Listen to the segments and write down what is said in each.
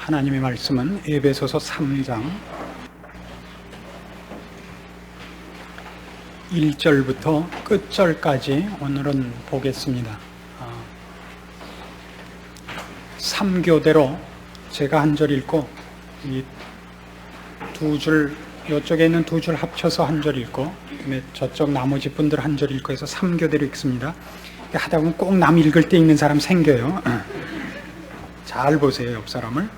하나님의 말씀은 에베소서 3장 1절부터 끝절까지 오늘은 보겠습니다. 3교대로 제가 한 절 읽고 이 두 줄, 이쪽에 있는 두 줄 합쳐서 한 절 읽고 그다음에 저쪽 나머지 분들 한 절 읽고 해서 3교대로 읽습니다. 하다 보면 꼭 남 읽을 때 읽는 사람 생겨요. 잘 보세요, 옆 사람을.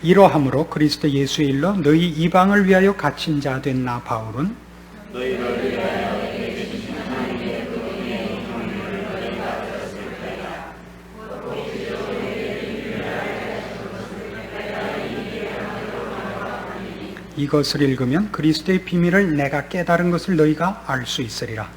이러함으로 그리스도 예수의 일로 너희 이방을 위하여 갇힌 자 된 나 바울은 너희를 위하여 내게 주신 하나님의 그 은혜의 선물을 너희가 받았을 때야. 이것을 읽으면 그리스도의 비밀을 내가 깨달은 것을 너희가 알 수 있으리라.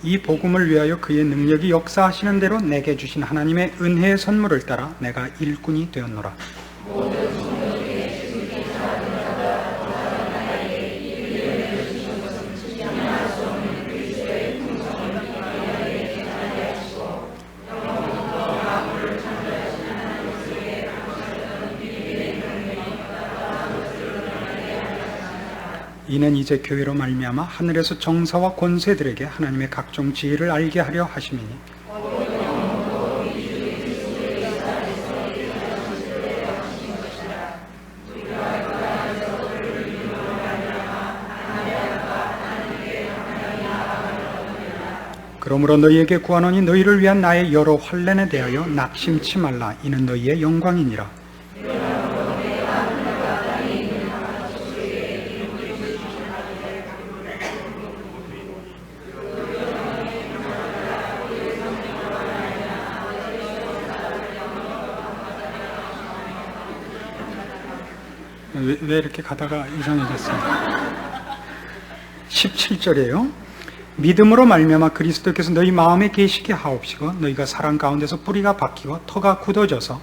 이 복음을 위하여 그의 능력이 역사하시는 대로 내게 주신 하나님의 은혜의 선물을 따라 내가 일꾼이 되었노라. 이는 이제 교회로 말미암아 하늘에서 정사와 권세들에게 하나님의 각종 지혜를 알게 하려 하심이니 그러므로 너희에게 구하노니 너희를 위한 나의 여러 환난에 대하여 낙심치 말라. 이는 너희의 영광이니라. 왜 이렇게 가다가 이상해졌어요? 17절이에요. 믿음으로 말미암아 그리스도께서 너희 마음에 계시게 하옵시고 너희가 사랑 가운데서 뿌리가 박히고 터가 굳어져서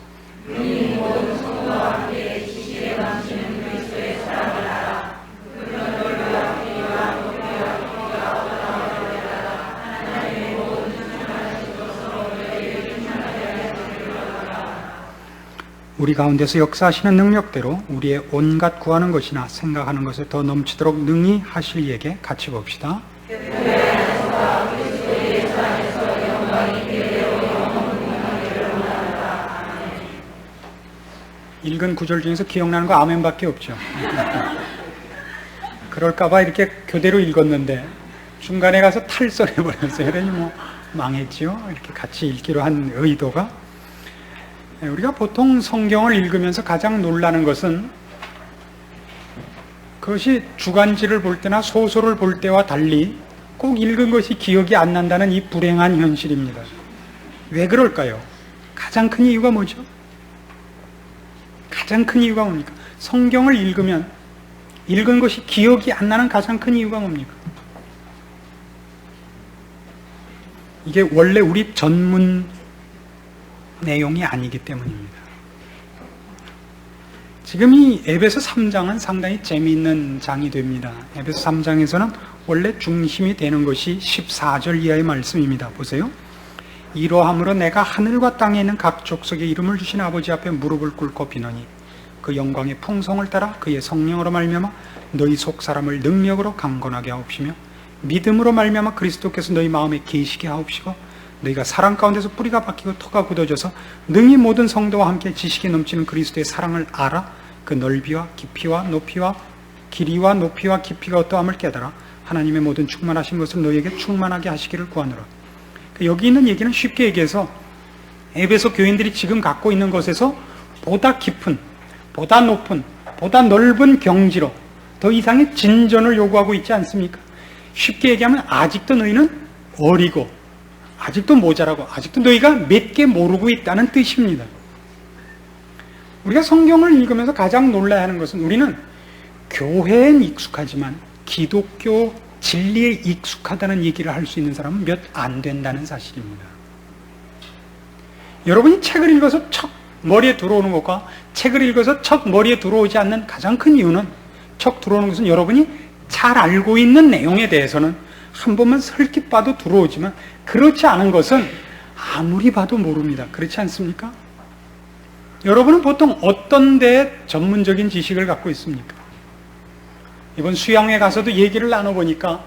우리 가운데서 역사하시는 능력대로 우리의 온갖 구하는 것이나 생각하는 것에 더 넘치도록 능히 하실 이에게 같이 봅시다. 읽은 구절 중에서 기억나는 거 아멘밖에 없죠. 그럴까봐 이렇게 교대로 읽었는데 중간에 가서 탈선해버렸어요. 그러니 뭐 망했지요. 이렇게 같이 읽기로 한 의도가. 우리가 보통 성경을 읽으면서 가장 놀라는 것은 그것이 주간지를 볼 때나 소설을 볼 때와 달리 꼭 읽은 것이 기억이 안 난다는 이 불행한 현실입니다. 왜 그럴까요? 가장 큰 이유가 뭐죠? 가장 큰 이유가 뭡니까? 성경을 읽으면 읽은 것이 기억이 안 나는 가장 큰 이유가 뭡니까? 이게 원래 우리 전문 내용이 아니기 때문입니다. 지금 이 에베소 3장은 상당히 재미있는 장이 됩니다. 에베소 3장에서는 원래 중심이 되는 것이 14절 이하의 말씀입니다. 보세요. 이러함으로 내가 하늘과 땅에 있는 각 족속의 이름을 주신 아버지 앞에 무릎을 꿇고 비노니 그 영광의 풍성을 따라 그의 성령으로 말미암아 너희 속 사람을 능력으로 강건하게 하옵시며 믿음으로 말미암아 그리스도께서 너희 마음에 계시게 하옵시고 너희가 사랑 가운데서 뿌리가 박히고 터가 굳어져서 능히 모든 성도와 함께 지식이 넘치는 그리스도의 사랑을 알아 그 넓이와 깊이와 높이와 길이와 높이와 깊이가 어떠함을 깨달아 하나님의 모든 충만하신 것을 너희에게 충만하게 하시기를 구하노라. 여기 있는 얘기는 쉽게 얘기해서 에베소 교인들이 지금 갖고 있는 것에서 보다 깊은, 보다 높은, 보다 넓은 경지로 더 이상의 진전을 요구하고 있지 않습니까? 쉽게 얘기하면 아직도 너희는 어리고 아직도 모자라고 아직도 너희가 몇 개 모르고 있다는 뜻입니다. 우리가 성경을 읽으면서 가장 놀라야 하는 것은 우리는 교회엔 익숙하지만 기독교 진리에 익숙하다는 얘기를 할 수 있는 사람은 몇 안 된다는 사실입니다. 여러분이 책을 읽어서 척 머리에 들어오는 것과 책을 읽어서 척 머리에 들어오지 않는 가장 큰 이유는, 척 들어오는 것은 여러분이 잘 알고 있는 내용에 대해서는 한 번만 설깃 봐도 들어오지만, 그렇지 않은 것은 아무리 봐도 모릅니다. 그렇지 않습니까? 여러분은 보통 어떤 데에 전문적인 지식을 갖고 있습니까? 이번 수양회 가서도 얘기를 나눠보니까,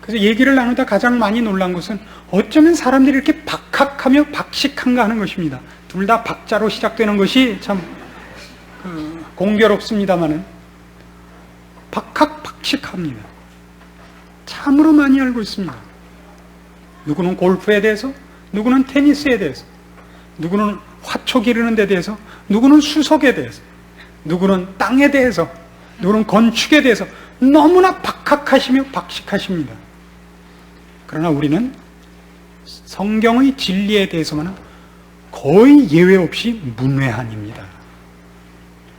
그래서 얘기를 나누다 가장 많이 놀란 것은 어쩌면 사람들이 이렇게 박학하며 박식한가 하는 것입니다. 둘 다 박자로 시작되는 것이 참 공교롭습니다마는 박학박식합니다. 참으로 많이 알고 있습니다. 누구는 골프에 대해서, 누구는 테니스에 대해서, 누구는 화초 기르는 데 대해서, 누구는 수석에 대해서, 누구는 땅에 대해서, 누구는 건축에 대해서 너무나 박학하시며 박식하십니다. 그러나 우리는 성경의 진리에 대해서만은 거의 예외 없이 문외한입니다.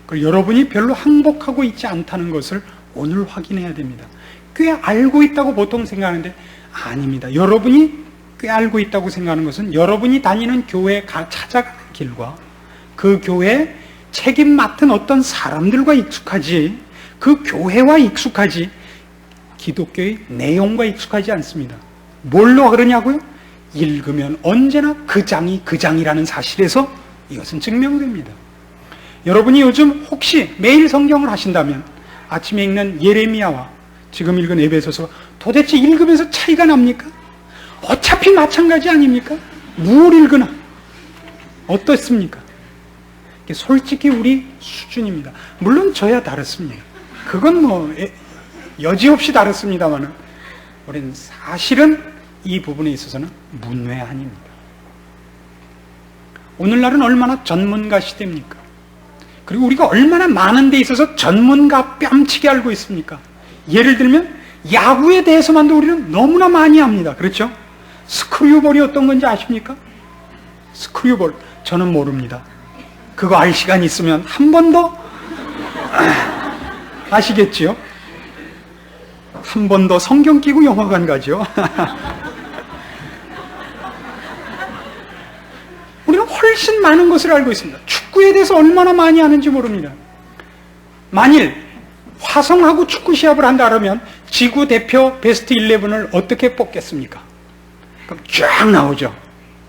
그리고 여러분이 별로 항복하고 있지 않다는 것을 오늘 확인해야 됩니다. 꽤 알고 있다고 보통 생각하는데 아닙니다. 여러분이 꽤 알고 있다고 생각하는 것은 여러분이 다니는 교회에 찾아가는 길과 그 교회에 책임 맡은 어떤 사람들과 익숙하지, 그 교회와 익숙하지, 기독교의 내용과 익숙하지 않습니다. 뭘로 그러냐고요? 읽으면 언제나 그 장이 그 장이라는 사실에서 이것은 증명됩니다. 여러분이 요즘 혹시 매일 성경을 하신다면 아침에 읽는 예레미야와 지금 읽은 에베소서 도대체 읽으면서 차이가 납니까? 어차피 마찬가지 아닙니까? 뭘 읽으나 어떻습니까? 솔직히 우리 수준입니다. 물론 저야 다릅니다. 그건 뭐 여지없이 다릅니다만은 우리는 사실은 이 부분에 있어서는 문외한입니다. 오늘날은 얼마나 전문가 시대입니까? 그리고 우리가 얼마나 많은 데 있어서 전문가 뺨치게 알고 있습니까? 예를 들면 야구에 대해서만도 우리는 너무나 많이 합니다. 그렇죠? 스크류볼이 어떤 건지 아십니까? 스크류볼 저는 모릅니다. 그거 알 시간 있으면 한 번 더 아시겠지요? 한 번 더 성경 끼고 영화관 가죠. 우리는 훨씬 많은 것을 알고 있습니다. 축구에 대해서 얼마나 많이 아는지 모릅니다. 만일 화성하고 축구 시합을 한다 그러면 지구 대표 베스트 11을 어떻게 뽑겠습니까? 그럼 쫙 나오죠.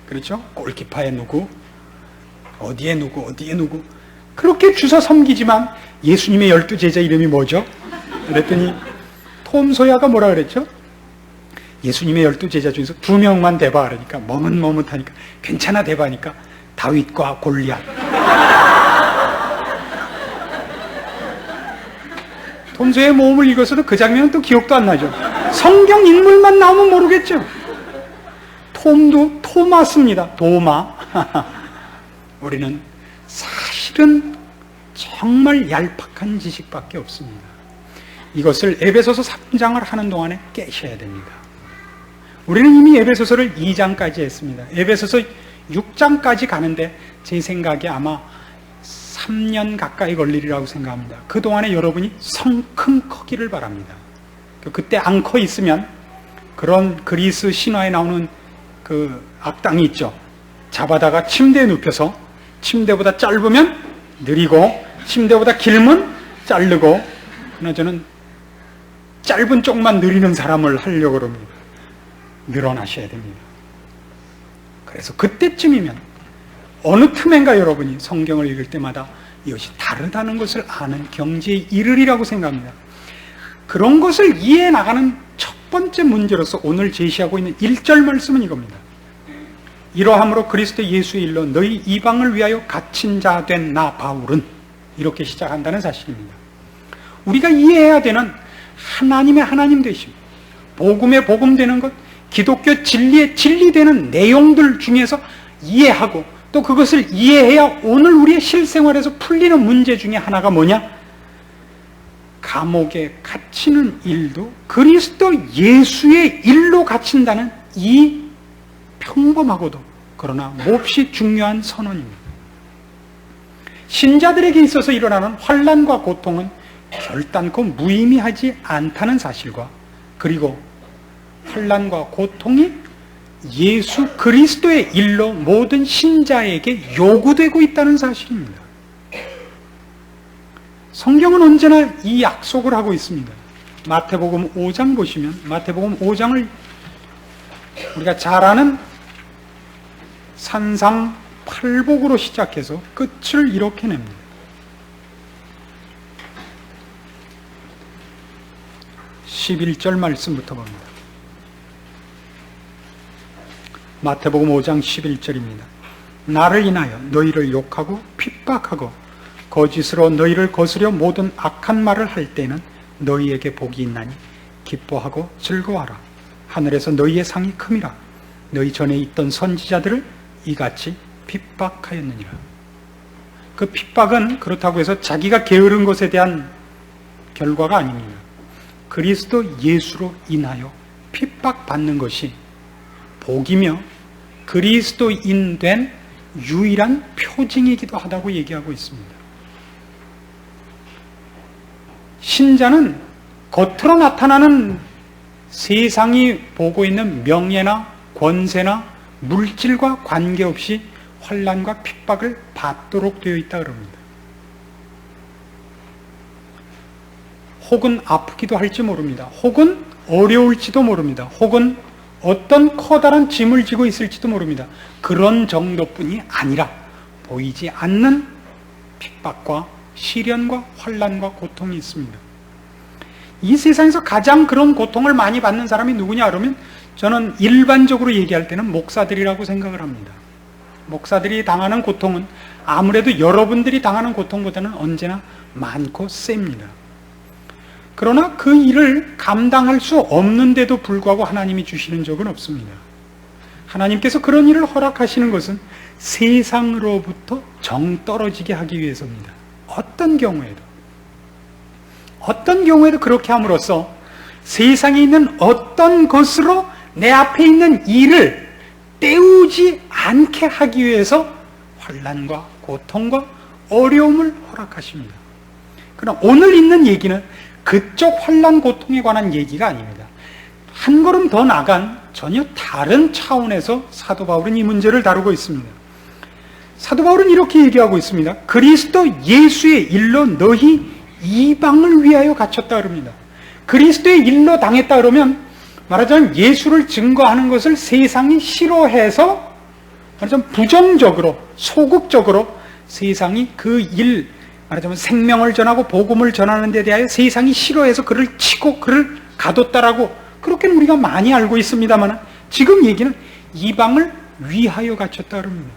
그렇죠? 골키퍼에 누구, 어디에 누구, 어디에 누구. 그렇게 주워 섬기지만 예수님의 12제자 이름이 뭐죠? 그랬더니 톰 소야가 뭐라 그랬죠? 예수님의 12제자 중에서 2명만 대봐 그러니까 머뭇머뭇하니까 괜찮아 대봐니까 다윗과 골리앗. 톰 소야의 모험을 읽어서도 그 장면은 또 기억도 안 나죠. 성경 인물만 나오면 모르겠죠. 톰도 토마스입니다. 도마. 우리는 사실은 정말 얄팍한 지식밖에 없습니다. 이것을 에베소서 3장을 하는 동안에 깨셔야 됩니다. 우리는 이미 에베소서를 2장까지 했습니다. 에베소서 6장까지 가는데 제 생각에 아마 3년 가까이 걸리리라고 생각합니다. 그동안에 여러분이 성큼 커기를 바랍니다. 그때 안 커 있으면 그런 그리스 신화에 나오는 그 악당이 있죠. 잡아다가 침대에 눕혀서 침대보다 짧으면 느리고 침대보다 길면 자르고, 저는 짧은 쪽만 느리는 사람을 하려고 합니다. 늘어나셔야 됩니다. 그래서 그때쯤이면 어느 틈엔가 여러분이 성경을 읽을 때마다 이것이 다르다는 것을 아는 경지에 이르리라고 생각합니다. 그런 것을 이해해 나가는 첫 번째 문제로서 오늘 제시하고 있는 1절 말씀은 이겁니다. 이러함으로 그리스도 예수의 일로 너희 이방을 위하여 갇힌 자 된 나 바울은, 이렇게 시작한다는 사실입니다. 우리가 이해해야 되는 하나님의 하나님 되심, 복음의 복음 되는 것, 기독교 진리의 진리 되는 내용들 중에서 이해하고 또 그것을 이해해야 오늘 우리의 실생활에서 풀리는 문제 중에 하나가 뭐냐? 감옥에 갇히는 일도 그리스도 예수의 일로 갇힌다는 이 평범하고도 그러나 몹시 중요한 선언입니다. 신자들에게 있어서 일어나는 환난과 고통은 결단코 무의미하지 않다는 사실과 그리고 환난과 고통이 예수 그리스도의 일로 모든 신자에게 요구되고 있다는 사실입니다. 성경은 언제나 이 약속을 하고 있습니다. 마태복음 5장 보시면 마태복음 5장을 우리가 잘 아는 산상팔복으로 시작해서 끝을 이렇게 냅니다. (11절) 말씀부터 봅니다. 마태복음 5장 11절입니다. 나를 인하여 너희를 욕하고 핍박하고 거짓으로 너희를 거스려 모든 악한 말을 할 때는 너희에게 복이 있나니 기뻐하고 즐거워하라. 하늘에서 너희의 상이 큼이라. 너희 전에 있던 선지자들을 이같이 핍박하였느니라. 그 핍박은 그렇다고 해서 자기가 게으른 것에 대한 결과가 아닙니다. 그리스도 예수로 인하여 핍박받는 것이 복이며 그리스도인 된 유일한 표징이기도 하다고 얘기하고 있습니다. 신자는 겉으로 나타나는 세상이 보고 있는 명예나 권세나 물질과 관계없이 환난과 핍박을 받도록 되어 있다 그럽니다. 혹은 아프기도 할지 모릅니다. 혹은 어려울지도 모릅니다. 혹은 어떤 커다란 짐을 지고 있을지도 모릅니다. 그런 정도뿐이 아니라 보이지 않는 핍박과 시련과 환난과 고통이 있습니다. 이 세상에서 가장 그런 고통을 많이 받는 사람이 누구냐 그러면 저는 일반적으로 얘기할 때는 목사들이라고 생각을 합니다. 목사들이 당하는 고통은 아무래도 여러분들이 당하는 고통보다는 언제나 많고 셉니다. 그러나 그 일을 감당할 수 없는데도 불구하고 하나님이 주시는 적은 없습니다. 하나님께서 그런 일을 허락하시는 것은 세상으로부터 정 떨어지게 하기 위해서입니다. 어떤 경우에도 그렇게 함으로써 세상에 있는 어떤 것으로 내 앞에 있는 일을 때우지 않게 하기 위해서 환난과 고통과 어려움을 허락하십니다. 그러나 오늘 있는 얘기는 그쪽 환난 고통에 관한 얘기가 아닙니다. 한 걸음 더 나간 전혀 다른 차원에서 사도 바울은 이 문제를 다루고 있습니다. 사도 바울은 이렇게 얘기하고 있습니다. 그리스도 예수의 일로 너희 이방을 위하여 갇혔다 그럽니다. 그리스도의 일로 당했다 그러면 말하자면 예수를 증거하는 것을 세상이 싫어해서 말하자면 부정적으로 소극적으로 세상이 그 일 말하자면 생명을 전하고 복음을 전하는 데 대하여 세상이 싫어해서 그를 치고 그를 가뒀다라고 그렇게는 우리가 많이 알고 있습니다만 지금 얘기는 이방을 위하여 갇혔다 그럽니다.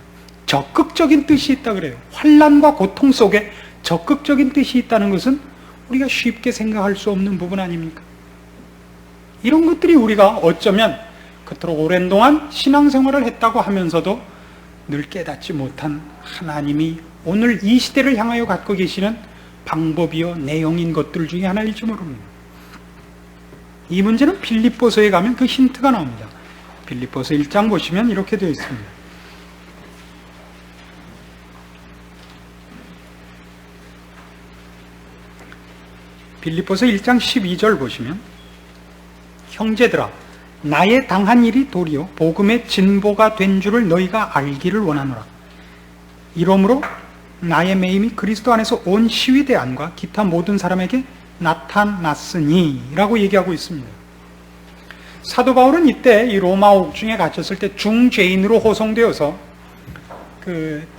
적극적인 뜻이 있다 그래요. 환난과 고통 속에 적극적인 뜻이 있다는 것은 우리가 쉽게 생각할 수 없는 부분 아닙니까? 이런 것들이 우리가 어쩌면 그토록 오랜 동안 신앙생활을 했다고 하면서도 늘 깨닫지 못한 하나님이 오늘 이 시대를 향하여 갖고 계시는 방법이요 내용인 것들 중에 하나일지 모릅니다. 이 문제는 빌립보서에 가면 그 힌트가 나옵니다. 빌립보서 1장 보시면 이렇게 되어 있습니다. 빌립보서 1장 12절 보시면 형제들아 나의 당한 일이 도리어 복음의 진보가 된 줄을 너희가 알기를 원하노라. 이러므로 나의 매임이 그리스도 안에서 온 시위대 안과 기타 모든 사람에게 나타났으니 라고 얘기하고 있습니다. 사도 바울은 이때 이 로마 옥중에 갇혔을 때 중죄인으로 호송되어서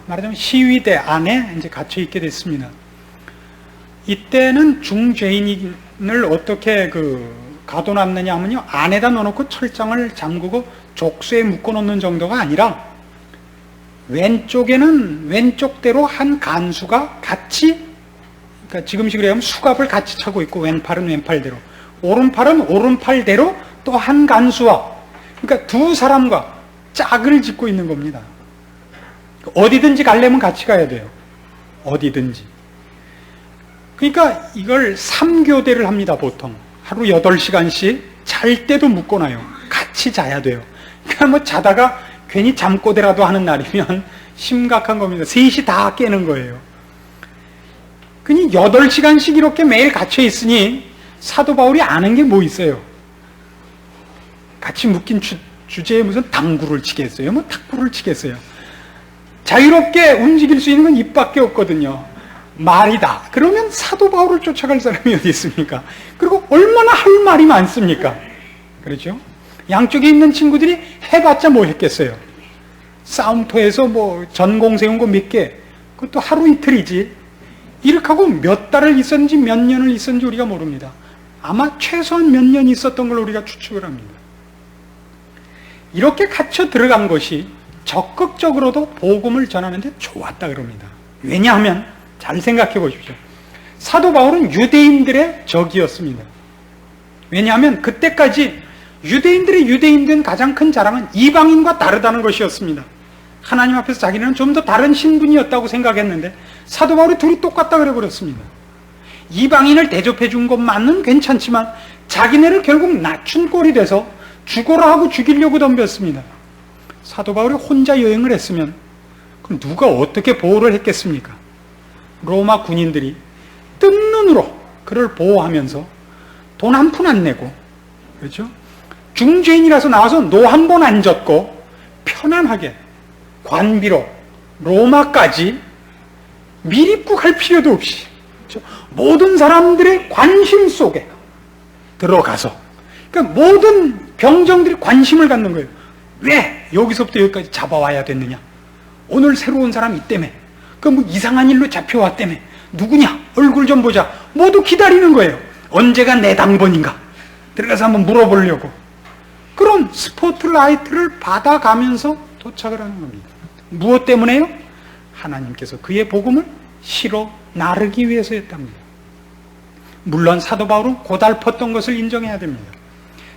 말하자면 시위대 안에 이제 갇혀 있게 됐습니다. 이때는 중죄인을 어떻게 가둬놨느냐 하면요, 안에다 넣어놓고 철장을 잠그고 족쇄에 묶어놓는 정도가 아니라 왼쪽에는 왼쪽대로 한 간수가 같이, 그러니까 지금식으로 하면 수갑을 같이 차고 있고 왼팔은 왼팔대로, 오른팔은 오른팔대로 또 한 간수와, 그러니까 두 사람과 짝을 짓고 있는 겁니다. 어디든지 가려면 같이 가야 돼요. 어디든지. 그러니까 이걸 3교대를 합니다. 보통 하루 8시간씩 잘 때도 묶어놔요. 같이 자야 돼요. 그러니까 뭐 자다가 괜히 잠꼬대라도 하는 날이면 심각한 겁니다. 셋이 다 깨는 거예요. 그니 8시간씩 이렇게 매일 갇혀 있으니 사도 바울이 아는 게 뭐 있어요? 같이 묶인 주제에 무슨 당구를 치겠어요? 뭐 탁구를 치겠어요? 자유롭게 움직일 수 있는 건 입밖에 없거든요. 말이다. 그러면 사도 바울을 쫓아갈 사람이 어디 있습니까? 그리고 얼마나 할 말이 많습니까? 그렇죠? 양쪽에 있는 친구들이 해봤자 뭐 했겠어요? 싸움터에서 뭐 전공 세운 거 몇 개, 그것도 하루 이틀이지. 이렇게 하고 몇 달을 있었는지 몇 년을 있었는지 우리가 모릅니다. 아마 최소한 몇 년 있었던 걸 우리가 추측을 합니다. 이렇게 갇혀 들어간 것이 적극적으로도 복음을 전하는데 좋았다 그럽니다. 왜냐하면 잘 생각해 보십시오. 사도 바울은 유대인들의 적이었습니다. 왜냐하면 그때까지 유대인들의 유대인된 가장 큰 자랑은 이방인과 다르다는 것이었습니다. 하나님 앞에서 자기는 좀 더 다른 신분이었다고 생각했는데 사도 바울이 둘이 똑같다 그래버렸습니다. 이방인을 대접해 준 것만은 괜찮지만 자기네를 결국 낮춘 꼴이 돼서 죽어라 하고 죽이려고 덤볐습니다. 사도 바울이 혼자 여행을 했으면 그럼 누가 어떻게 보호를 했겠습니까? 로마 군인들이 뜬 눈으로 그를 보호하면서 돈 한 푼 안 내고, 그렇죠? 중죄인이라서 나와서 노 한 번 안 졌고 편안하게 관비로 로마까지 밀입국할 필요도 없이, 그렇죠? 모든 사람들의 관심 속에 들어가서, 그러니까 모든 병정들이 관심을 갖는 거예요. 왜 여기서부터 여기까지 잡아와야 됐느냐? 오늘 새로운 사람이 때문에, 그 뭐 이상한 일로 잡혀왔다며, 누구냐? 얼굴 좀 보자. 모두 기다리는 거예요. 언제가 내 당번인가? 들어가서 한번 물어보려고. 그런 스포트라이트를 받아가면서 도착을 하는 겁니다. 무엇 때문에요? 하나님께서 그의 복음을 실어 나르기 위해서였답니다. 물론 사도 바울은 고달팠던 것을 인정해야 됩니다.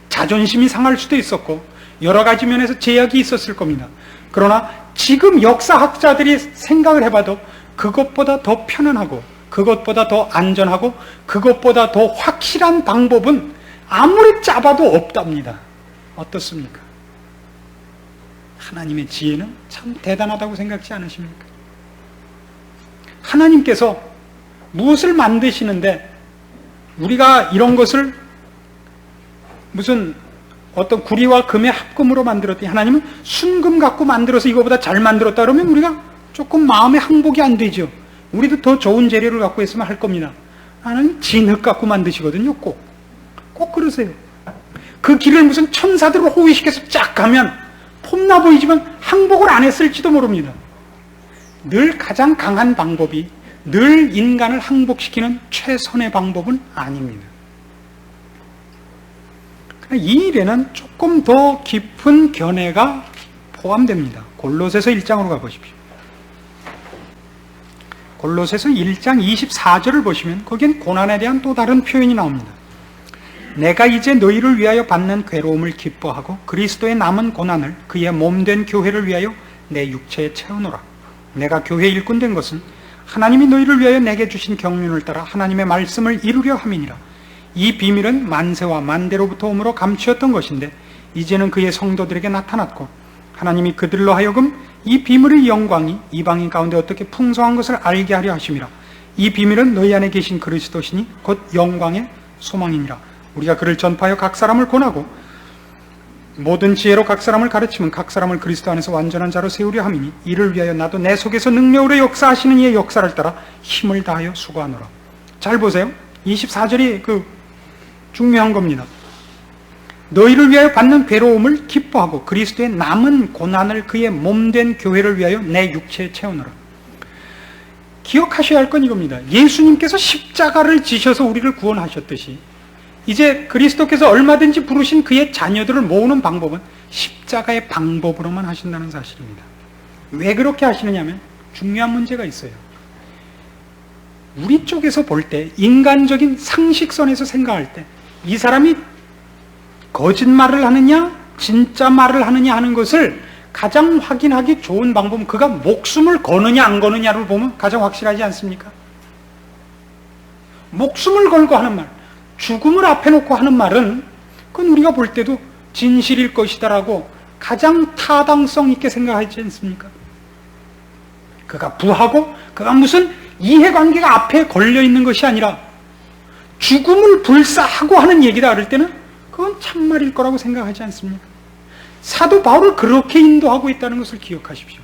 자존심이 상할 수도 있었고 여러 가지 면에서 제약이 있었을 겁니다. 그러나 지금 역사학자들이 생각을 해봐도 그것보다 더 편안하고 그것보다 더 안전하고 그것보다 더 확실한 방법은 아무리 짜봐도 없답니다. 어떻습니까? 하나님의 지혜는 참 대단하다고 생각지 않으십니까? 하나님께서 무엇을 만드시는데 우리가 이런 것을 무슨 어떤 구리와 금의 합금으로 만들었더니 하나님은 순금 갖고 만들어서 이거보다 잘 만들었다 그러면 우리가 조금 마음에 항복이 안 되죠. 우리도 더 좋은 재료를 갖고 있으면 할 겁니다. 하나님 진흙 갖고 만드시거든요. 꼭 그러세요. 그 길을 무슨 천사들을 호위시켜서 쫙 가면 폼나 보이지만 항복을 안 했을지도 모릅니다. 늘 가장 강한 방법이 늘 인간을 항복시키는 최선의 방법은 아닙니다. 이 일에는 조금 더 깊은 견해가 포함됩니다. 골로새서 1장으로 가보십시오. 골로새서 1장 24절을 보시면 거기엔 고난에 대한 또 다른 표현이 나옵니다. 내가 이제 너희를 위하여 받는 괴로움을 기뻐하고 그리스도의 남은 고난을 그의 몸된 교회를 위하여 내 육체에 채우노라. 내가 교회 일꾼 된 것은 하나님이 너희를 위하여 내게 주신 경륜을 따라 하나님의 말씀을 이루려 함이니라. 이 비밀은 만세와 만대로부터 오므로 감추었던 것인데 이제는 그의 성도들에게 나타났고 하나님이 그들로 하여금 이 비밀의 영광이 이방인 가운데 어떻게 풍성한 것을 알게 하려 하심이라. 이 비밀은 너희 안에 계신 그리스도시니 곧 영광의 소망이니라. 우리가 그를 전파하여 각 사람을 권하고 모든 지혜로 각 사람을 가르치면 각 사람을 그리스도 안에서 완전한 자로 세우려 함이니 이를 위하여 나도 내 속에서 능력으로 역사하시는 이의 역사를 따라 힘을 다하여 수고하노라. 잘 보세요. 24절이 중요한 겁니다. 너희를 위하여 받는 괴로움을 기뻐하고 그리스도의 남은 고난을 그의 몸된 교회를 위하여 내 육체에 채우노라. 기억하셔야 할 건 이겁니다. 예수님께서 십자가를 지셔서 우리를 구원하셨듯이 이제 그리스도께서 얼마든지 부르신 그의 자녀들을 모으는 방법은 십자가의 방법으로만 하신다는 사실입니다. 왜 그렇게 하시느냐면 중요한 문제가 있어요. 우리 쪽에서 볼 때 인간적인 상식선에서 생각할 때 이 사람이 거짓말을 하느냐 진짜 말을 하느냐 하는 것을 가장 확인하기 좋은 방법은 그가 목숨을 거느냐 안 거느냐를 보면 가장 확실하지 않습니까? 목숨을 걸고 하는 말, 죽음을 앞에 놓고 하는 말은 그건 우리가 볼 때도 진실일 것이다라고 가장 타당성 있게 생각하지 않습니까? 그가 부하고 그가 무슨 이해관계가 앞에 걸려 있는 것이 아니라 죽음을 불사하고 하는 얘기다 그럴 때는 그 그건 참말일 거라고 생각하지 않습니까? 사도 바울을 그렇게 인도하고 있다는 것을 기억하십시오.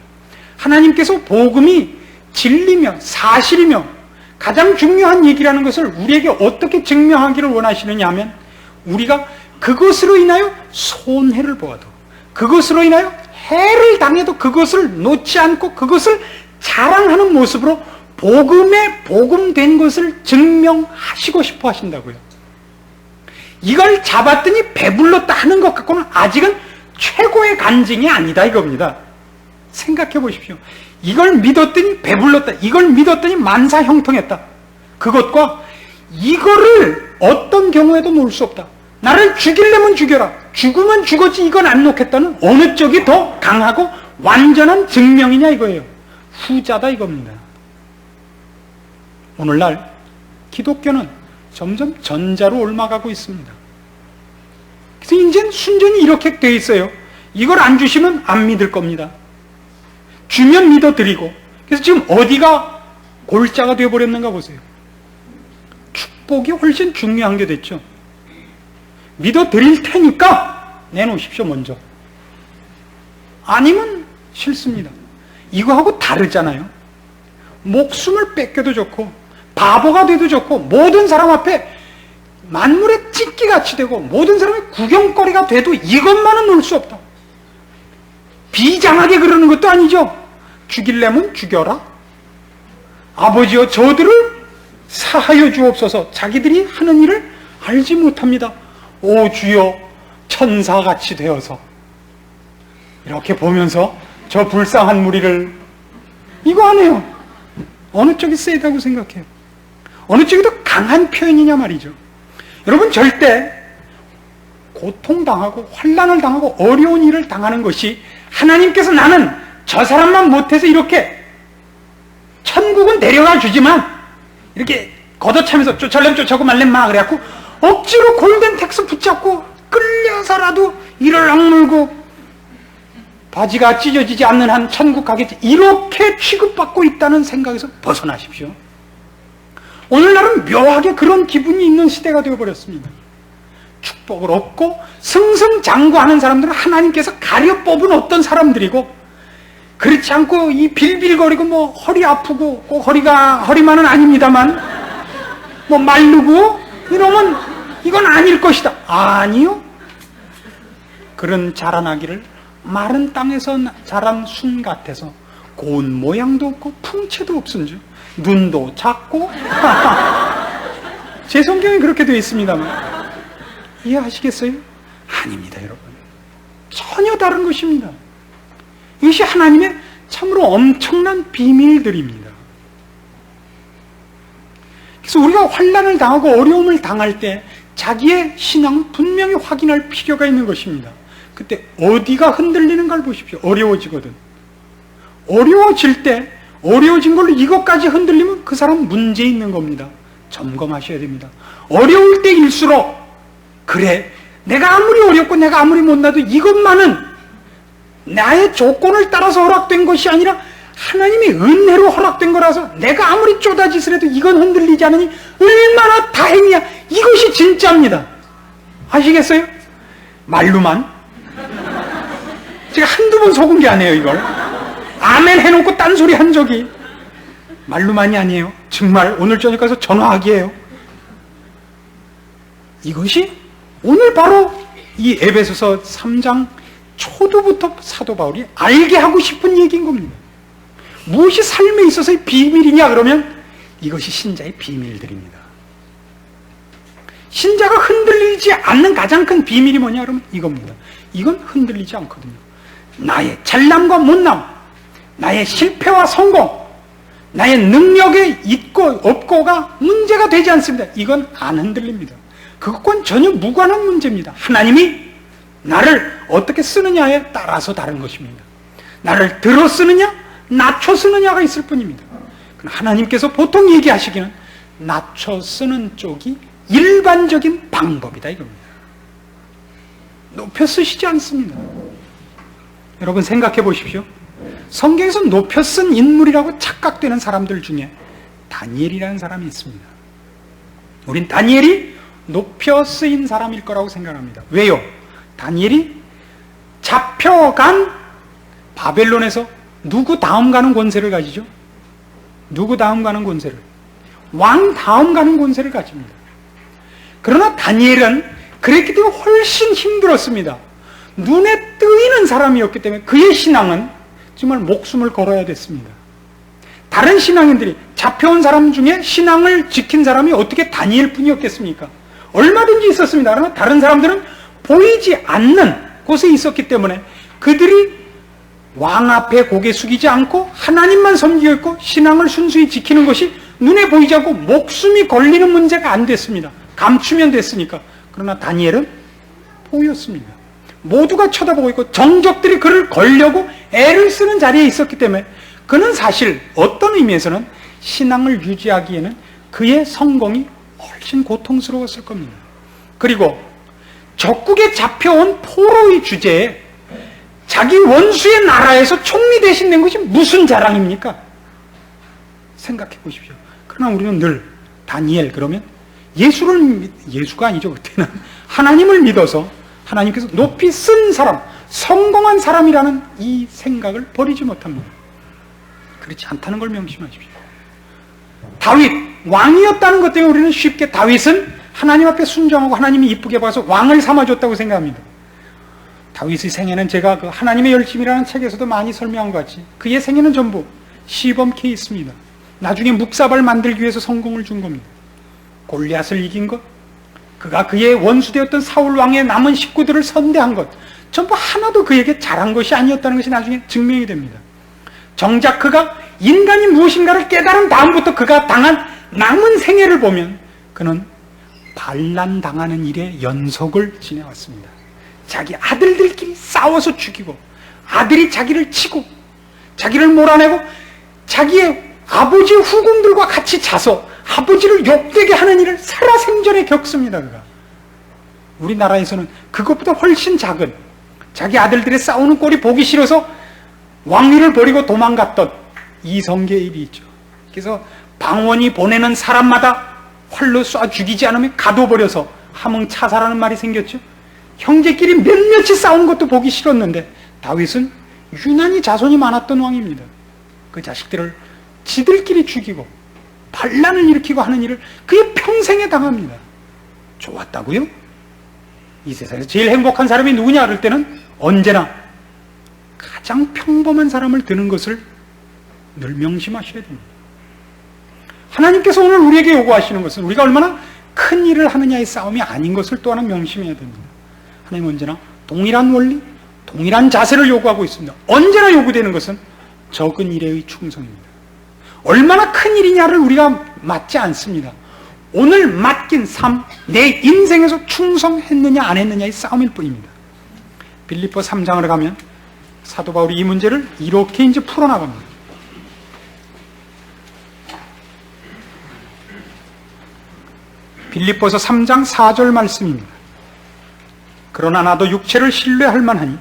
하나님께서 복음이 진리며 사실이며 가장 중요한 얘기라는 것을 우리에게 어떻게 증명하기를 원하시느냐 하면 우리가 그것으로 인하여 손해를 보아도, 그것으로 인하여 해를 당해도 그것을 놓지 않고 그것을 자랑하는 모습으로 복음에 복음된 것을 증명하시고 싶어 하신다고요. 이걸 잡았더니 배불렀다 하는 것 갖고는 아직은 최고의 간증이 아니다 이겁니다. 생각해 보십시오. 이걸 믿었더니 배불렀다, 이걸 믿었더니 만사형통했다, 그것과 이거를 어떤 경우에도 놓을 수 없다, 나를 죽이려면 죽여라, 죽으면 죽었지 이건 안 놓겠다는 어느 쪽이 더 강하고 완전한 증명이냐 이거예요. 후자다 이겁니다. 오늘날 기독교는 점점 전자로 옮아가고 있습니다. 그래서 이제는 순전히 이렇게 돼 있어요. 이걸 안 주시면 안 믿을 겁니다. 주면 믿어드리고. 그래서 지금 어디가 골자가 되어버렸는가 보세요. 축복이 훨씬 중요한 게 됐죠. 믿어드릴 테니까 내놓으십시오 먼저. 아니면 싫습니다. 이거하고 다르잖아요. 목숨을 뺏겨도 좋고 바보가 돼도 좋고 모든 사람 앞에 만물의 찍기같이 되고 모든 사람의 구경거리가 돼도 이것만은 놓을 수 없다. 비장하게 그러는 것도 아니죠. 죽이려면 죽여라. 아버지여 저들을 사하여 주옵소서. 자기들이 하는 일을 알지 못합니다. 오 주여 천사같이 되어서 이렇게 보면서 저 불쌍한 무리를, 이거 안 해요. 어느 쪽이 세다고 생각해요? 어느 쪽이 더 강한 표현이냐 말이죠. 여러분 절대 고통당하고 환난을 당하고 어려운 일을 당하는 것이 하나님께서 나는 저 사람만 못해서 이렇게 천국은 데려가 주지만 이렇게 걷어차면서 쫓아려면 쫓아고 말렘 마 그래갖고 억지로 골든텍스 붙잡고 끌려서라도 이를 악물고 바지가 찢어지지 않는 한 천국 가겠지, 이렇게 취급받고 있다는 생각에서 벗어나십시오. 오늘날은 묘하게 그런 기분이 있는 시대가 되어버렸습니다. 축복을 얻고 승승장구하는 사람들은 하나님께서 가려 뽑은 어떤 사람들이고, 그렇지 않고 이 빌빌거리고 뭐 허리 아프고 꼭 허리만은 아닙니다만 뭐 마르고 이러면 이건 아닐 것이다. 아니요. 그런 자라나기를 마른 땅에서 자란 순 같아서 고운 모양도 없고 풍채도 없은지 눈도 작고 제 성경이 그렇게 되어 있습니다만 이해하시겠어요? 아닙니다 여러분. 전혀 다른 것입니다. 이것이 하나님의 참으로 엄청난 비밀들입니다. 그래서 우리가 환난을 당하고 어려움을 당할 때 자기의 신앙 분명히 확인할 필요가 있는 것입니다. 그때 어디가 흔들리는가를 보십시오. 어려워지거든. 어려워질 때 어려워진 걸로 이것까지 흔들리면 그 사람 문제 있는 겁니다. 점검하셔야 됩니다. 어려울 때일수록 그래 내가 아무리 어렵고 내가 아무리 못나도 이것만은 나의 조건을 따라서 허락된 것이 아니라 하나님의 은혜로 허락된 거라서 내가 아무리 쪼다짓을 해도 이건 흔들리지 않으니 얼마나 다행이야. 이것이 진짜입니다. 아시겠어요? 말로만 제가 한두 번 속은 게 아니에요. 이걸 아멘 해놓고 딴소리 한 적이 말로만이 아니에요. 정말 오늘 저녁 가서 전화하기예요. 이것이 오늘 바로 이 에베소서 3장 초두부터 사도 바울이 알게 하고 싶은 얘기인 겁니다. 무엇이 삶에 있어서의 비밀이냐 그러면 이것이 신자의 비밀들입니다. 신자가 흔들리지 않는 가장 큰 비밀이 뭐냐 그러면 이겁니다. 이건 흔들리지 않거든요. 나의 잘남과 못남, 나의 실패와 성공, 나의 능력의 있고 없고가 문제가 되지 않습니다. 이건 안 흔들립니다. 그것과는 전혀 무관한 문제입니다. 하나님이 나를 어떻게 쓰느냐에 따라서 다른 것입니다. 나를 들어 쓰느냐 낮춰 쓰느냐가 있을 뿐입니다. 하나님께서 보통 얘기하시기는 낮춰 쓰는 쪽이 일반적인 방법이다 이겁니다. 높여 쓰시지 않습니다. 여러분 생각해 보십시오. 성경에서 높여 쓴 인물이라고 착각되는 사람들 중에 다니엘이라는 사람이 있습니다. 우린 다니엘이 높여 쓰인 사람일 거라고 생각합니다. 왜요? 다니엘이 잡혀간 바벨론에서 누구 다음 가는 권세를 가지죠? 누구 다음 가는 권세를? 왕 다음 가는 권세를 가집니다. 그러나 다니엘은 그랬기 때문에 훨씬 힘들었습니다. 눈에 뜨이는 사람이었기 때문에 그의 신앙은 정말 목숨을 걸어야 됐습니다. 다른 신앙인들이 잡혀온 사람 중에 신앙을 지킨 사람이 어떻게 다니엘 뿐이었겠습니까? 얼마든지 있었습니다. 그러나 다른 사람들은 보이지 않는 곳에 있었기 때문에 그들이 왕 앞에 고개 숙이지 않고 하나님만 섬기고 있고 신앙을 순수히 지키는 것이 눈에 보이지 않고 목숨이 걸리는 문제가 안 됐습니다. 감추면 됐으니까. 그러나 다니엘은 보였습니다. 모두가 쳐다보고 있고 정적들이 그를 걸려고 애를 쓰는 자리에 있었기 때문에 그는 사실 어떤 의미에서는 신앙을 유지하기에는 그의 성공이 훨씬 고통스러웠을 겁니다. 그리고 적국에 잡혀온 포로의 주제에 자기 원수의 나라에서 총리 대신 낸 것이 무슨 자랑입니까? 생각해 보십시오. 그러나 우리는 늘 다니엘 그러면 예수가 아니죠. 그때는 하나님을 믿어서 하나님께서 높이 쓴 사람, 성공한 사람이라는 이 생각을 버리지 못합니다. 그렇지 않다는 걸 명심하십시오. 다윗 왕이었다는 것 때문에 우리는 쉽게 다윗은 하나님 앞에 순종하고 하나님이 이쁘게 봐서 왕을 삼아줬다고 생각합니다. 다윗의 생애는 제가 그 하나님의 열심이라는 책에서도 많이 설명한 것 같이 그의 생애는 전부 시범 케이스입니다. 나중에 묵사발 만들기 위해서 성공을 준 겁니다. 골리앗을 이긴 것, 그가 그의 원수되었던 사울 왕의 남은 식구들을 선대한 것, 전부 하나도 그에게 잘한 것이 아니었다는 것이 나중에 증명이 됩니다. 정작 그가 인간이 무엇인가를 깨달은 다음부터 그가 당한 남은 생애를 보면 그는 반란당하는 일의 연속을 지내왔습니다. 자기 아들들끼리 싸워서 죽이고 아들이 자기를 치고 자기를 몰아내고 자기의 아버지의 후궁들과 같이 자서 아버지를 욕되게 하는 일을 살아생전에 겪습니다. 그가 우리나라에서는 그것보다 훨씬 작은 자기 아들들의 싸우는 꼴이 보기 싫어서 왕위를 버리고 도망갔던 이성계의 일이 있죠. 그래서 방원이 보내는 사람마다 활로 쏴 죽이지 않으면 가둬버려서 함흥차사라는 말이 생겼죠. 형제끼리 몇몇이 싸우는 것도 보기 싫었는데 다윗은 유난히 자손이 많았던 왕입니다. 그 자식들을 지들끼리 죽이고 반란을 일으키고 하는 일을 그의 평생에 당합니다. 좋았다고요? 이 세상에서 제일 행복한 사람이 누구냐 그럴 때는 언제나 가장 평범한 사람을 드는 것을 늘 명심하셔야 됩니다. 하나님께서 오늘 우리에게 요구하시는 것은 우리가 얼마나 큰 일을 하느냐의 싸움이 아닌 것을 또 하나 명심해야 됩니다. 하나님은 언제나 동일한 원리, 동일한 자세를 요구하고 있습니다. 언제나 요구되는 것은 적은 일의 충성입니다. 얼마나 큰 일이냐를 우리가 맞지 않습니다. 오늘 맡긴 삶, 내 인생에서 충성했느냐 안 했느냐의 싸움일 뿐입니다. 빌립보 3장으로 가면 사도 바울이 이 문제를 이렇게 이제 풀어나갑니다. 빌립보서 3장 4절 말씀입니다. 그러나 나도 육체를 신뢰할 만하니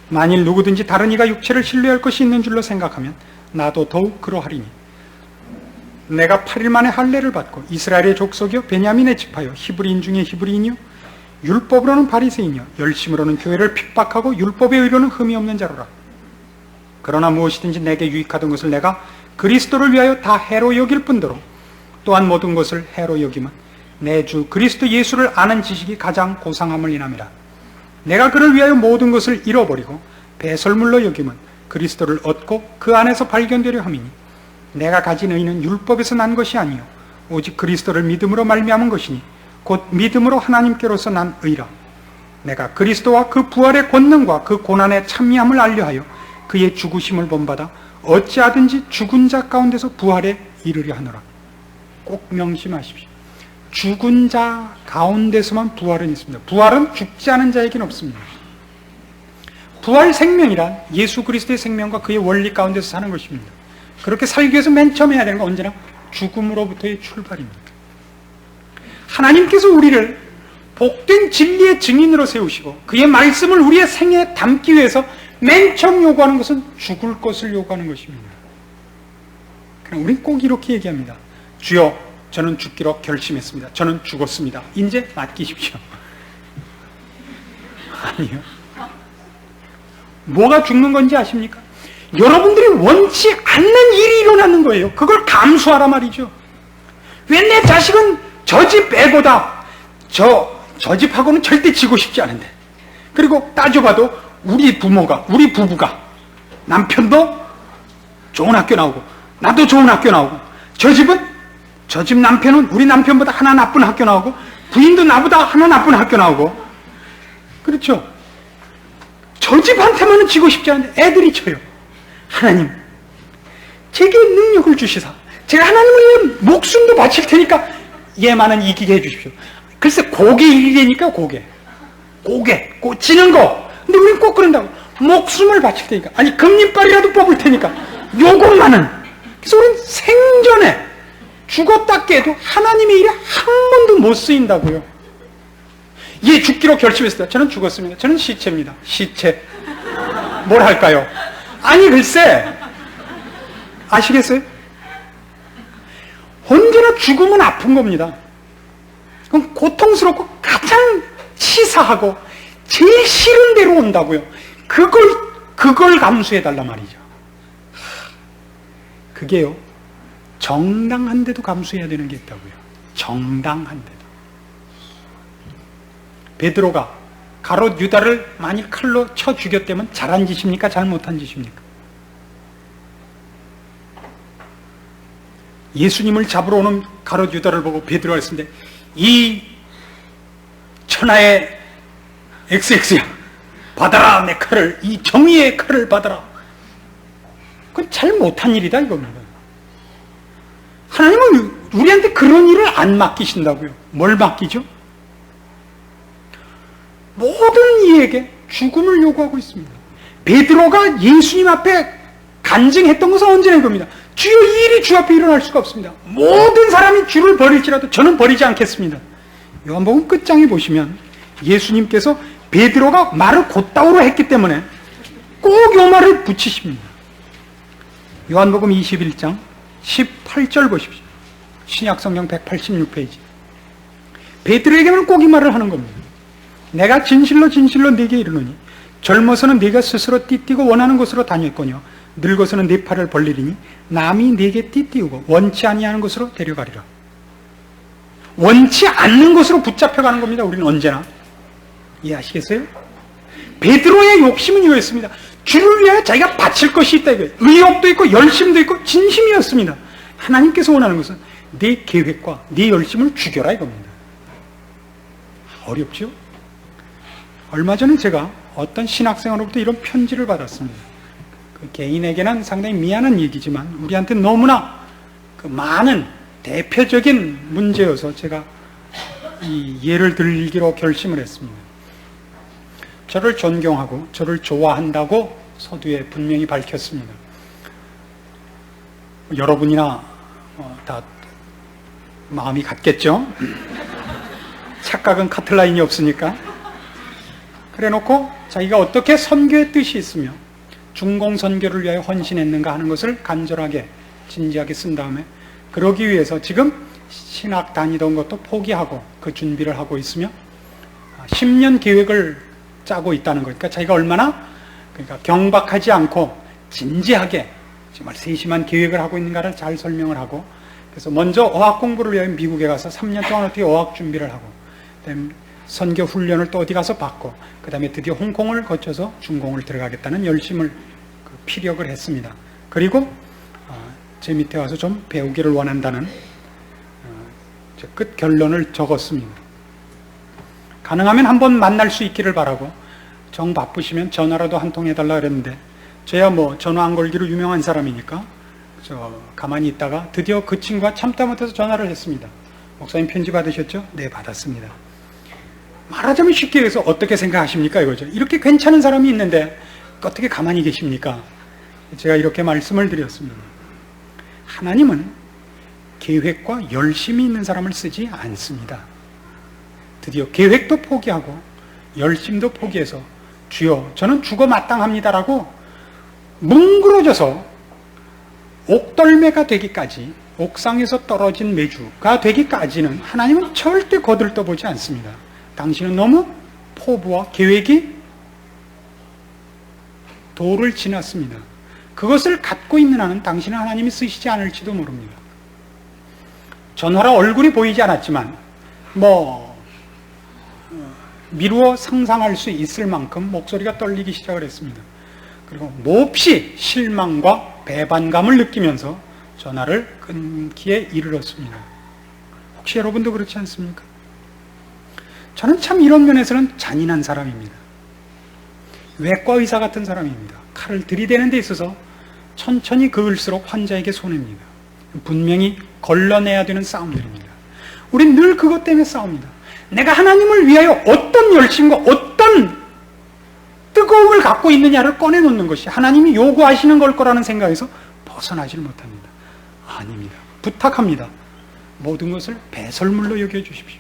만일 누구든지 다른 이가 육체를 신뢰할 것이 있는 줄로 생각하면 나도 더욱 그러하리니 내가 8일 만에 할례를 받고 이스라엘의 족속이요 베냐민의 지파요 히브리인 중에 히브리인이요 율법으로는 바리새인이요 열심으로는 교회를 핍박하고 율법의 의로는 흠이 없는 자로라. 그러나 무엇이든지 내게 유익하던 것을 내가 그리스도를 위하여 다 해로 여길 뿐더러 또한 모든 것을 해로 여김은 내 주 그리스도 예수를 아는 지식이 가장 고상함을 인함이라. 내가 그를 위하여 모든 것을 잃어버리고 배설물로 여김은 그리스도를 얻고 그 안에서 발견되려 함이니 내가 가진 의는 율법에서 난 것이 아니요 오직 그리스도를 믿음으로 말미암은 것이니 곧 믿음으로 하나님께로서 난 의라. 내가 그리스도와 그 부활의 권능과 그 고난의 참미함을 알려하여 그의 죽으심을 본받아 어찌하든지 죽은 자 가운데서 부활에 이르려 하노라. 꼭 명심하십시오. 죽은 자 가운데서만 부활은 있습니다. 부활은 죽지 않은 자에게는 없습니다. 부활 생명이란 예수 그리스도의 생명과 그의 원리 가운데서 사는 것입니다. 그렇게 살기 위해서 맨 처음 해야 되는 건 언제나 죽음으로부터의 출발입니다. 하나님께서 우리를 복된 진리의 증인으로 세우시고 그의 말씀을 우리의 생애에 담기 위해서 맨 처음 요구하는 것은 죽을 것을 요구하는 것입니다. 그럼 우리는 꼭 이렇게 얘기합니다. 주여 저는 죽기로 결심했습니다. 저는 죽었습니다. 이제 맡기십시오. 아니요. 뭐가 죽는 건지 아십니까? 여러분들이 원치 않는 일이 일어나는 거예요. 그걸 감수하라 말이죠. 왜 내 자식은 저 집 애보다 저 집하고는 절대 지고 싶지 않은데, 그리고 따져봐도 우리 부부가 남편도 좋은 학교 나오고 나도 좋은 학교 나오고, 저 집 남편은 우리 남편보다 하나 나쁜 학교 나오고 부인도 나보다 하나 나쁜 학교 나오고, 그렇죠? 저 집한테만은 지고 싶지 않은데 애들이 쳐요. 하나님, 제게 능력을 주시사 제가 하나님을 위해 목숨도 바칠 테니까 얘만은 이기게 해주십시오. 글쎄, 고개 일이니까 고개 꽂히는 거. 근데 우린 꼭 그런다고. 목숨을 바칠 테니까, 아니 금리빨이라도 뽑을 테니까 요것만은. 그래서 우린 생전에 죽었다 깨도 하나님의 일에 한 번도 못 쓰인다고요. 얘 죽기로 결심했어요. 저는 죽었습니다. 저는 시체입니다. 시체. 뭘 할까요? 아니 글쎄, 아시겠어요? 언제나 죽음은 아픈 겁니다. 그럼 고통스럽고 가장 치사하고 제일 싫은 대로 온다고요. 그걸 감수해달란 말이죠. 그게요, 정당한 데도 감수해야 되는 게 있다고요. 정당한 데도. 베드로가 가롯 유다를 만일 칼로 쳐 죽였다면 잘한 짓입니까? 잘못한 짓입니까? 예수님을 잡으러 오는 가롯 유다를 보고 베드로가 했는데, 이 천하의 XX야, 받아라 내 칼을, 이 정의의 칼을 받아라. 그건 잘못한 일이다 이겁니다. 하나님은 우리한테 그런 일을 안 맡기신다고요. 뭘 맡기죠? 모든 이에게 죽음을 요구하고 있습니다. 베드로가 예수님 앞에 간증했던 것은 언제나 이겁니다. 주여, 이 일이 주 앞에 일어날 수가 없습니다. 모든 사람이 주를 버릴지라도 저는 버리지 않겠습니다. 요한복음 끝장에 보시면 예수님께서 베드로가 말을 곧다우로 했기 때문에 꼭 요 말을 붙이십니다. 요한복음 21장 18절 보십시오. 신약성경 186페이지. 베드로에게는 꼭 이 말을 하는 겁니다. 내가 진실로 진실로 네게 이르노니 젊어서는 네가 스스로 띠띠고 원하는 곳으로 다녔거니와 늙어서는 네 팔을 벌리리니 남이 네게 띠띠우고 원치 아니하는 곳으로 데려가리라. 원치 않는 곳으로 붙잡혀가는 겁니다. 우리는 언제나. 이해하시겠어요? 베드로의 욕심은 이거였습니다. 주를 위하여 자기가 바칠 것이 있다 이거예요. 의욕도 있고 열심도 있고 진심이었습니다. 하나님께서 원하는 것은 네 계획과 네 열심을 죽여라 이겁니다. 어렵죠? 얼마 전에 제가 어떤 신학생으로부터 이런 편지를 받았습니다. 그 개인에게는 상당히 미안한 얘기지만 우리한테 너무나 그 많은 대표적인 문제여서 제가 이 예를 들기로 결심을 했습니다. 저를 존경하고 저를 좋아한다고 서두에 분명히 밝혔습니다. 여러분이나 다 마음이 같겠죠? 착각은 같은 라인이 없으니까. 그래 놓고 자기가 어떻게 선교의 뜻이 있으며 중공선교를 위하여 헌신했는가 하는 것을 간절하게 진지하게 쓴 다음에, 그러기 위해서 지금 신학 다니던 것도 포기하고 그 준비를 하고 있으며 10년 계획을 짜고 있다는 거니까 자기가 얼마나 경박하지 않고 진지하게 정말 세심한 계획을 하고 있는가를 잘 설명을 하고, 그래서 먼저 어학 공부를 위하여 미국에 가서 3년 동안 어떻게 어학 준비를 하고, 그다음에 선교 훈련을 또 어디 가서 받고, 그 다음에 드디어 홍콩을 거쳐서 중공을 들어가겠다는 열심을 피력을 했습니다. 그리고 제 밑에 와서 좀 배우기를 원한다는 끝 결론을 적었습니다. 가능하면 한번 만날 수 있기를 바라고, 정 바쁘시면 전화라도 한 통 해달라 그랬는데, 저야 뭐 전화 안 걸기로 유명한 사람이니까 가만히 있다가 드디어 그 친구가 참다 못해서 전화를 했습니다. 목사님 편지 받으셨죠? 네, 받았습니다. 말하자면 쉽게 해서 어떻게 생각하십니까 이거죠. 이렇게 괜찮은 사람이 있는데 어떻게 가만히 계십니까? 제가 이렇게 말씀을 드렸습니다. 하나님은 계획과 열심이 있는 사람을 쓰지 않습니다. 드디어 계획도 포기하고 열심도 포기해서 주여 저는 죽어 마땅합니다라고 뭉그러져서 옥돌매가 되기까지 옥상에서 떨어진 메주가 되기까지는 하나님은 절대 거들떠보지 않습니다. 당신은 너무 포부와 계획이 도를 지났습니다. 그것을 갖고 있는 한은 당신은 하나님이 쓰시지 않을지도 모릅니다. 전화라 얼굴이 보이지 않았지만 미루어 상상할 수 있을 만큼 목소리가 떨리기 시작을 했습니다. 그리고 몹시 실망과 배반감을 느끼면서 전화를 끊기에 이르렀습니다. 혹시 여러분도 그렇지 않습니까? 저는 참 이런 면에서는 잔인한 사람입니다. 외과 의사 같은 사람입니다. 칼을 들이대는 데 있어서 천천히 그을수록 환자에게 손해입니다. 분명히 걸러내야 되는 싸움들입니다. 우린 늘 그것 때문에 싸웁니다. 내가 하나님을 위하여 어떤 열심과 어떤 뜨거움을 갖고 있느냐를 꺼내놓는 것이 하나님이 요구하시는 걸 거라는 생각에서 벗어나지를 못합니다. 아닙니다. 부탁합니다. 모든 것을 배설물로 여겨주십시오.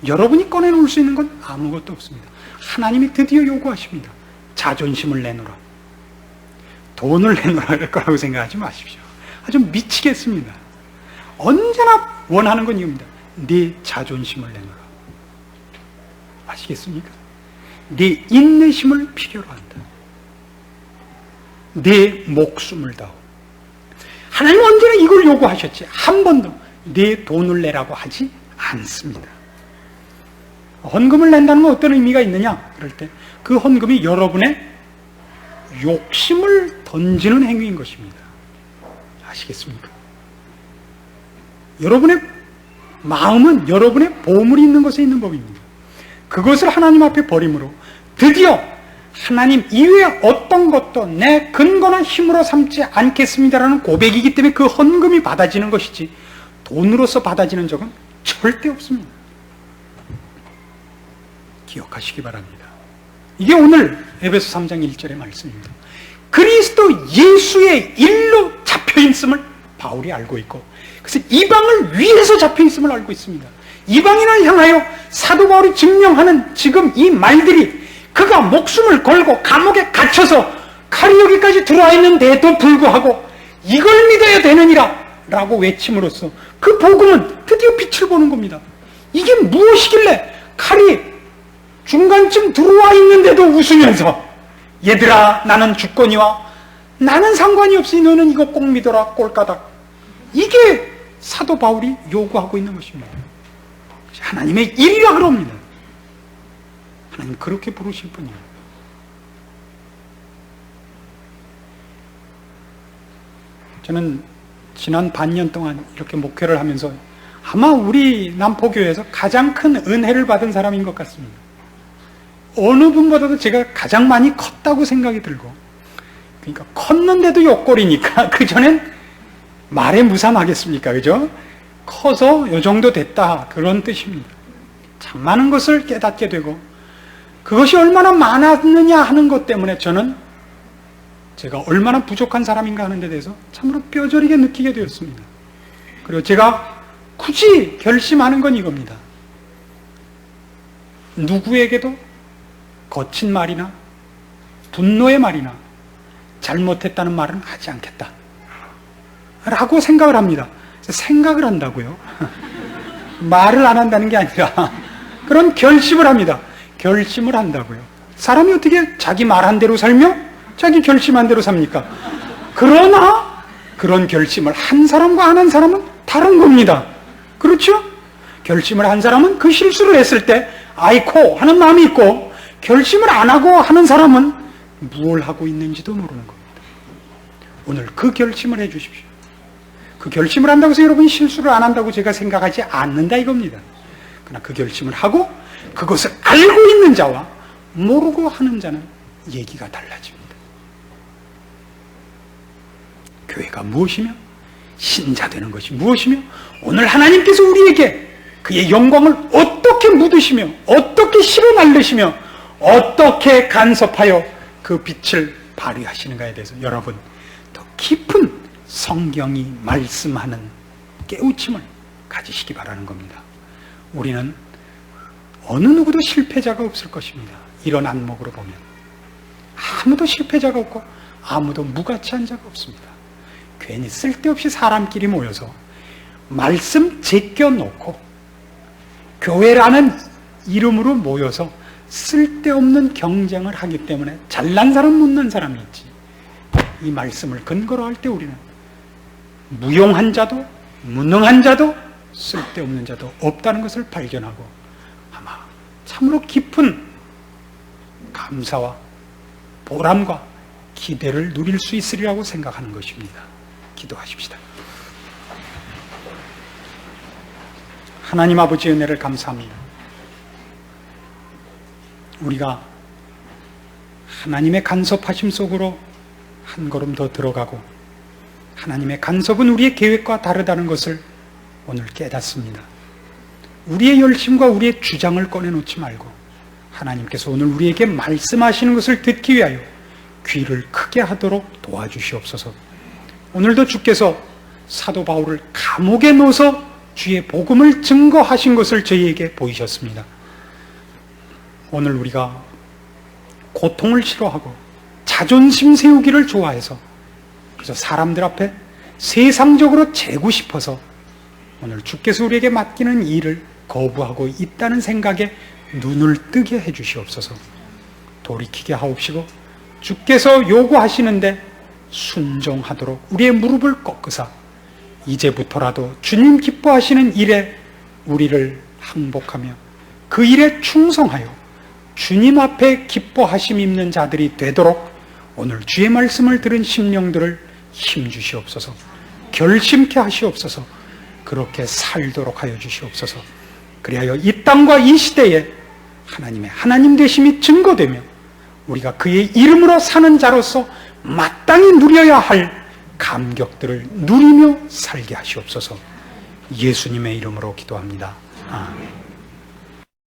여러분이 꺼내놓을 수 있는 건 아무것도 없습니다. 하나님이 드디어 요구하십니다. 자존심을 내놓으라. 돈을 내놓으라 할 거라고 생각하지 마십시오. 아주 미치겠습니다. 언제나 원하는 건 이겁니다. 네 자존심을 내놓으라. 아시겠습니까? 네 인내심을 필요로 한다. 네 목숨을 다오. 하나님은 언제나 이걸 요구하셨지 한 번도 네 돈을 내라고 하지 않습니다. 헌금을 낸다는 건 어떤 의미가 있느냐? 그럴 때 그 헌금이 여러분의 욕심을 던지는 행위인 것입니다. 아시겠습니까? 여러분의 마음은 여러분의 보물이 있는 것에 있는 법입니다. 그것을 하나님 앞에 버림으로 드디어 하나님 이외에 어떤 것도 내 근거나 힘으로 삼지 않겠습니다라는 고백이기 때문에 그 헌금이 받아지는 것이지 돈으로서 받아지는 적은 절대 없습니다. 기억하시기 바랍니다. 이게 오늘 에베소 3장 1절의 말씀입니다. 그리스도 예수의 일로 잡혀있음을 바울이 알고 있고 그래서 이방을 위해서 잡혀있음을 알고 있습니다. 이방인을 향하여 사도 바울이 증명하는 지금 이 말들이 그가 목숨을 걸고 감옥에 갇혀서 칼이 여기까지 들어와 있는데도 불구하고 이걸 믿어야 되느니라 라고 외침으로써 그 복음은 드디어 빛을 보는 겁니다. 이게 무엇이길래 칼이 중간쯤 들어와 있는데도 웃으면서 얘들아 나는 주권이와 나는 상관이 없으니 너는 이거 꼭 믿어라 꼴까닥. 이게 사도 바울이 요구하고 있는 것입니다. 하나님의 일이라 그럽니다. 하나님 그렇게 부르실 분이에요. 저는 지난 반년 동안 이렇게 목회를 하면서 아마 우리 남포교회에서 가장 큰 은혜를 받은 사람인 것 같습니다. 어느 분보다도 제가 가장 많이 컸다고 생각이 들고, 그러니까 컸는데도 욕골이니까 그전엔 말에 무삼하겠습니까? 그죠? 커서 요 정도 됐다 그런 뜻입니다. 참 많은 것을 깨닫게 되고 그것이 얼마나 많았느냐 하는 것 때문에 저는 제가 얼마나 부족한 사람인가 하는 데 대해서 참으로 뼈저리게 느끼게 되었습니다. 그리고 제가 굳이 결심하는 건 이겁니다. 누구에게도 거친 말이나 분노의 말이나 잘못했다는 말은 하지 않겠다 라고 생각을 합니다. 생각을 한다고요? 말을 안 한다는 게 아니라 그런 결심을 합니다. 결심을 한다고요. 사람이 어떻게 자기 말한 대로 살며 자기 결심한 대로 삽니까? 그러나 그런 결심을 한 사람과 안 한 사람은 다른 겁니다. 그렇죠? 결심을 한 사람은 그 실수를 했을 때 아이코 하는 마음이 있고, 결심을 안 하고 하는 사람은 무엇을 하고 있는지도 모르는 겁니다. 오늘 그 결심을 해 주십시오. 그 결심을 한다고 해서 여러분이 실수를 안 한다고 제가 생각하지 않는다 이겁니다. 그러나 그 결심을 하고 그것을 알고 있는 자와 모르고 하는 자는 얘기가 달라집니다. 교회가 무엇이며 신자 되는 것이 무엇이며 오늘 하나님께서 우리에게 그의 영광을 어떻게 묻으시며 어떻게 실어 날르시며 어떻게 간섭하여 그 빛을 발휘하시는가에 대해서 여러분 더 깊은 성경이 말씀하는 깨우침을 가지시기 바라는 겁니다. 우리는 어느 누구도 실패자가 없을 것입니다. 이런 안목으로 보면 아무도 실패자가 없고 아무도 무가치한 자가 없습니다. 괜히 쓸데없이 사람끼리 모여서 말씀 제껴놓고 교회라는 이름으로 모여서 쓸데없는 경쟁을 하기 때문에 잘난 사람 못난 사람이 있지. 이 말씀을 근거로 할 때 우리는 무용한 자도 무능한 자도 쓸데없는 자도 없다는 것을 발견하고 아마 참으로 깊은 감사와 보람과 기대를 누릴 수 있으리라고 생각하는 것입니다. 기도하십시다. 하나님 아버지의 은혜를 감사합니다. 우리가 하나님의 간섭하심 속으로 한 걸음 더 들어가고 하나님의 간섭은 우리의 계획과 다르다는 것을 오늘 깨닫습니다. 우리의 열심과 우리의 주장을 꺼내놓지 말고 하나님께서 오늘 우리에게 말씀하시는 것을 듣기 위하여 귀를 크게 하도록 도와주시옵소서. 오늘도 주께서 사도 바울을 감옥에 넣어서 주의 복음을 증거하신 것을 저희에게 보이셨습니다. 오늘 우리가 고통을 싫어하고 자존심 세우기를 좋아해서 그래서 사람들 앞에 세상적으로 재고 싶어서 오늘 주께서 우리에게 맡기는 일을 거부하고 있다는 생각에 눈을 뜨게 해주시옵소서. 돌이키게 하옵시고 주께서 요구하시는데 순종하도록 우리의 무릎을 꺾으사 이제부터라도 주님 기뻐하시는 일에 우리를 항복하며 그 일에 충성하여 주님 앞에 기뻐하심 있는 자들이 되도록 오늘 주의 말씀을 들은 심령들을 힘주시옵소서. 결심케 하시옵소서. 그렇게 살도록 하여 주시옵소서. 그리하여 이 땅과 이 시대에 하나님의 하나님 되심이 증거되며 우리가 그의 이름으로 사는 자로서 마땅히 누려야 할 감격들을 누리며 살게 하시옵소서. 예수님의 이름으로 기도합니다. 아멘.